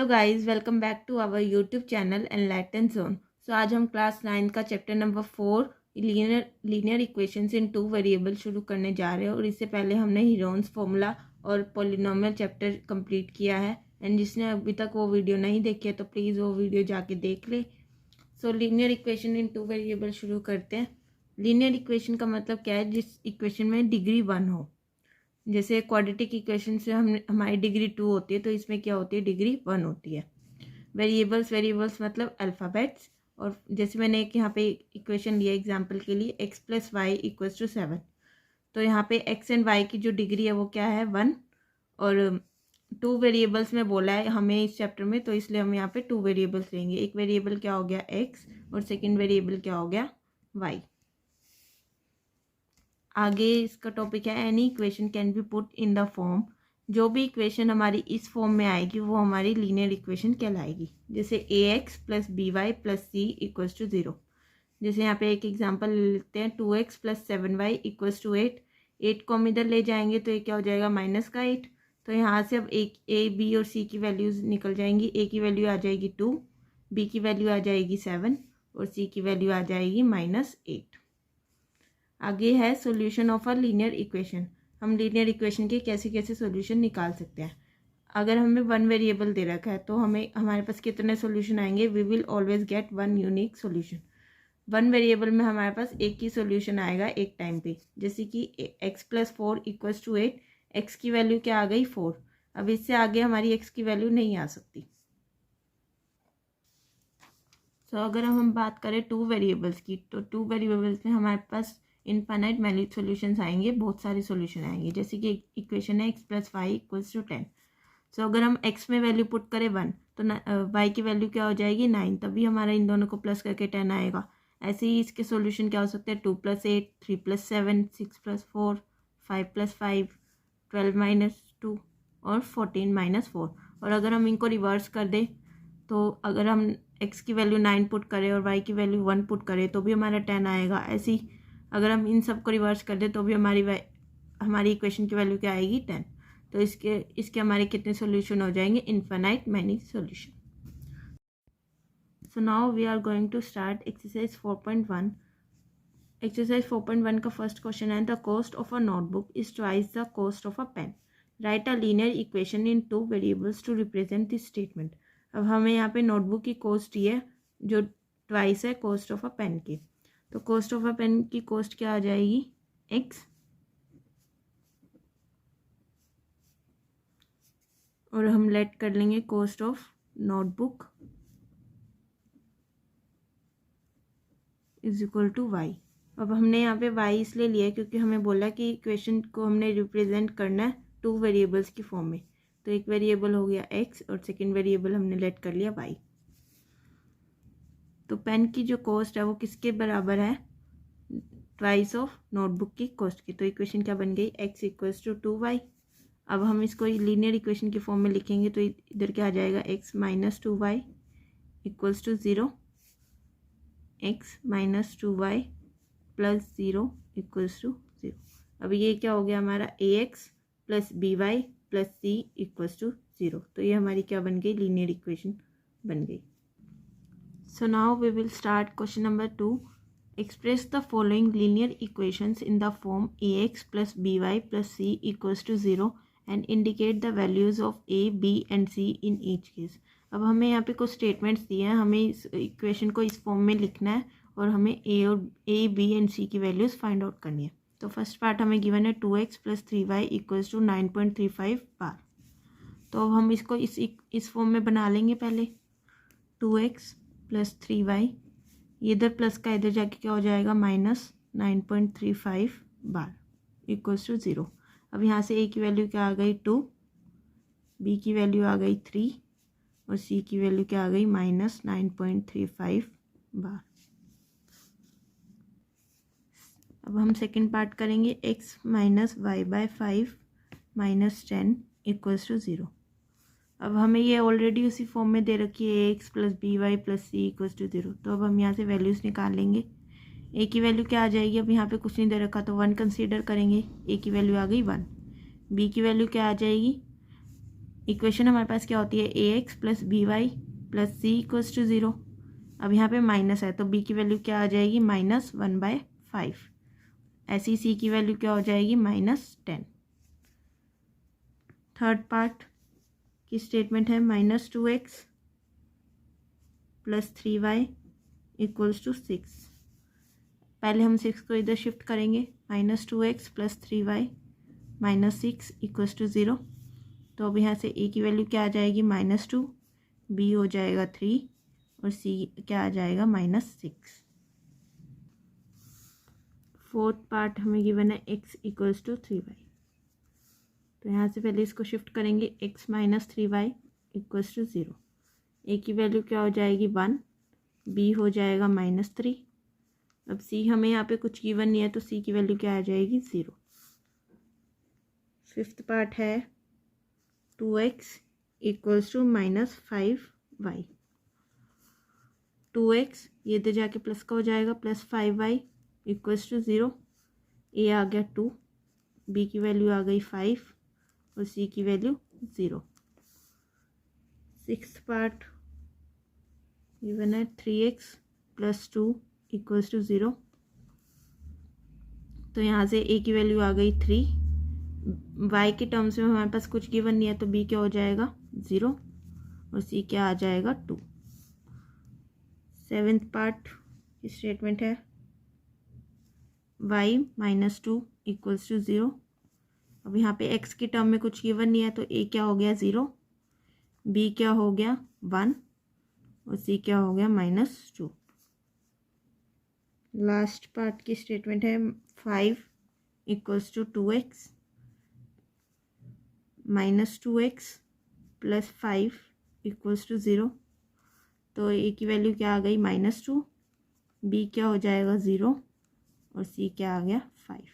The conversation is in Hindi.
Guys, welcome back to our YouTube channel Enlighten Zone. So आज हम क्लास 9 का chapter number 4 linear equations in two variable शुरू करने जा रहे हैं। और इससे पहले हमने हीरोन्स फॉर्मूला और पॉलिनोमियल चैप्टर कंप्लीट किया है। एंड जिसने अभी तक वो वीडियो नहीं देखी है तो प्लीज़ वो वीडियो जाके देख ले। सो लीनियर इक्वेशन इन टू वेरिएबल शुरू करते हैं। लीनियर इक्वेशन का मतलब क्या है? जिस इक्वेशन में डिग्री 1 हो। जैसे क्वाड्रेटिक इक्वेशन से हमारी डिग्री 2 होती है, तो इसमें क्या होती है? डिग्री 1 होती है। वेरिएबल्स मतलब अल्फ़ाबेट्स। और जैसे मैंने एक यहाँ पे इक्वेशन लिया एग्जांपल के लिए, x + y = 7। तो यहाँ पे x एंड y की जो डिग्री है वो क्या है? 1। और 2 वेरिएबल्स में बोला है हमें इस चैप्टर में, तो इसलिए हम यहाँ पे 2 वेरिएबल्स लेंगे। एक वेरिएबल क्या हो गया? x, और सेकेंड वेरिएबल क्या हो गया? y। आगे इसका टॉपिक है any equation can be put in the form. जो भी इक्वेशन हमारी इस फॉर्म में आएगी वो हमारी लीनियर इक्वेशन कहलाएगी। जैसे ax + by + c = 0। जैसे यहाँ पे एक एग्जांपल लेते हैं, 2x + 7y = 8। 8 को हम इधर ले जाएंगे तो ये क्या हो जाएगा? -8। तो यहाँ से अब एक a, b और c की वैल्यूज़ निकल जाएंगी। a की वैल्यू आ जाएगी 2, b की वैल्यू आ जाएगी 7 और c की वैल्यू आ जाएगी -8। आगे है solution of a linear equation. हम लीनियर इक्वेशन के कैसे कैसे सॉल्यूशन निकाल सकते हैं। अगर हमें 1 वेरिएबल दे रखा है तो हमारे पास कितने सॉल्यूशन आएंगे? We will always get 1 unique solution. 1 variable में हमारे पास एक ही सॉल्यूशन आएगा एक टाइम पे। जैसे कि x + 4 = 8। x की वैल्यू क्या आ गई? 4। अब इससे आगे हमारी x की वैल्यू नहीं आ सकती। अगर हम बात करें 2 वेरिएबल्स की, तो 2 वेरिएबल्स में हमारे पास इनफाइनाइट मैनी सॉल्यूशंस आएंगे, बहुत सारे सॉल्यूशन आएंगे। जैसे कि इक्वेशन है x + y = 10। अगर हम x में वैल्यू पुट करें 1 तो y की वैल्यू क्या हो जाएगी? 9। तभी हमारा इन दोनों को प्लस करके 10 आएगा। ऐसे ही इसके सॉल्यूशन क्या हो सकते हैं? 2 + 8, 3 + 7, 6 + 4, 5 + 5, 12 - 2 और 14 - 4। और अगर हम इनको रिवर्स कर दें तो अगर हम x की वैल्यू 9 पुट करें और y की वैल्यू 1 पुट करें तो भी हमारा 10 आएगा। ऐसे ही अगर हम इन सब को रिवर्स कर दें तो भी हमारी इक्वेशन की वैल्यू क्या आएगी? 10। तो इसके हमारे कितने सॉल्यूशन हो जाएंगे? Infinite many solution. So now we are going to start exercise 4.1। Exercise 4.1 का फर्स्ट क्वेश्चन है, the cost of a notebook is twice the cost of a pen. Write a linear equation in 2 variables to represent this statement. अब हमें यहाँ पे नोटबुक की कॉस्ट दी है जो ट्वाइस है कॉस्ट ऑफ अ पेन की। तो कॉस्ट ऑफ अ पेन की कॉस्ट क्या आ जाएगी? x। और हम लेट कर लेंगे कॉस्ट ऑफ नोटबुक = y। अब हमने यहाँ पे y इसलिए लिया है क्योंकि हमें बोला कि इक्वेशन को हमने रिप्रेजेंट करना है 2 वेरिएबल्स की फॉर्म में। तो एक वेरिएबल हो गया x और सेकेंड वेरिएबल हमने लेट कर लिया y। तो पेन की जो कॉस्ट है वो किसके बराबर है? ट्वाइस ऑफ नोटबुक की कॉस्ट की। तो इक्वेशन क्या बन गई? x = 2y। अब हम इसको लीनियर इक्वेशन की फॉर्म में लिखेंगे तो इधर क्या आ जाएगा? x - 2y = 0। x - 2y + 0 = 0। अब ये क्या हो गया हमारा? ax + by + c = 0। तो ये हमारी क्या बन गई? लीनियर इक्वेशन बन गई। So now we will start question number 2। Express the following linear equations in the form ax + by + c = 0 and indicate the values of a, b and c in each case. अब हमें यहाँ पे कुछ स्टेटमेंट्स दिए हैं, हमें इस इक्वेशन को इस फॉर्म में लिखना है और हमें a, b एंड c की वैल्यूज़ फाइंड आउट करनी है। तो फर्स्ट पार्ट हमें गिवन है 2x + 3y = 9.35 बार। तो अब हम इसको इस फॉर्म में बना लेंगे। पहले 2x + 3y, ये इधर प्लस का इधर जाके क्या हो जाएगा? -9.35 बार = 0। अब यहाँ से a की वैल्यू क्या आ गई? 2, b की वैल्यू आ गई 3 और c की वैल्यू क्या आ गई? -9.35 बार। अब हम सेकंड पार्ट करेंगे, x - y/5 - 10 = 0। अब हमें ये ऑलरेडी उसी फॉर्म में दे रखी है ax + by + c = 0। तो अब हम यहाँ से वैल्यूज़ निकाल लेंगे। a की वैल्यू क्या आ जाएगी? अब यहाँ पे कुछ नहीं दे रखा तो 1 कंसीडर करेंगे। a की वैल्यू आ गई 1। b की वैल्यू क्या आ जाएगी? इक्वेशन हमारे पास क्या होती है, A X plus B Y plus C equals to 0। अब यहाँ पे माइनस है तो बी की वैल्यू क्या आ जाएगी, -1/5। ऐसी सी की वैल्यू क्या हो जाएगी, -10। थर्ड पार्ट की स्टेटमेंट है -2x plus 3y equals to 6। पहले हम 6 को इधर शिफ्ट करेंगे, -2x plus 3y -6 equals to 0। तो अब यहाँ से a की वैल्यू क्या आ जाएगी, -2, b हो जाएगा 3 और c क्या आ जाएगा, -6। फोर्थ पार्ट हमें गिवन है x इक्वल्स टू 3y। तो यहाँ से पहले इसको शिफ्ट करेंगे, x minus 3y equals to 0। a की वैल्यू क्या हो जाएगी, 1, b हो जाएगा -3। अब c हमें यहाँ पे कुछ गिवन नहीं है तो c की वैल्यू क्या आ जाएगी, 0। फिफ्थ पार्ट है 2x equals to -5y। 2x ये इधर जाके प्लस का हो जाएगा, plus 5y equals to 0। a आ गया 2, b की वैल्यू आ गई 5 और c की वैल्यू 0। सिक्स्थ पार्ट गिवन है 3x प्लस 2 इक्वल्स टू 0। तो यहाँ से a की वैल्यू आ गई 3, y के टर्म्स में हमारे पास कुछ गिवन नहीं है तो b क्या हो जाएगा, 0 और c क्या आ जाएगा, 2। सेवेंथ पार्ट की स्टेटमेंट है y -2 इक्वल्स टू 0। अब यहाँ पे x की टर्म में कुछ गिवन नहीं है तो a क्या हो गया, 0, b क्या हो गया, 1 और c क्या हो गया, -2। लास्ट पार्ट की स्टेटमेंट है 5 equals to 2x -2x plus 5 equals to 0। तो a की वैल्यू क्या आ गई, -2, b क्या हो जाएगा, 0 और c क्या आ गया, 5।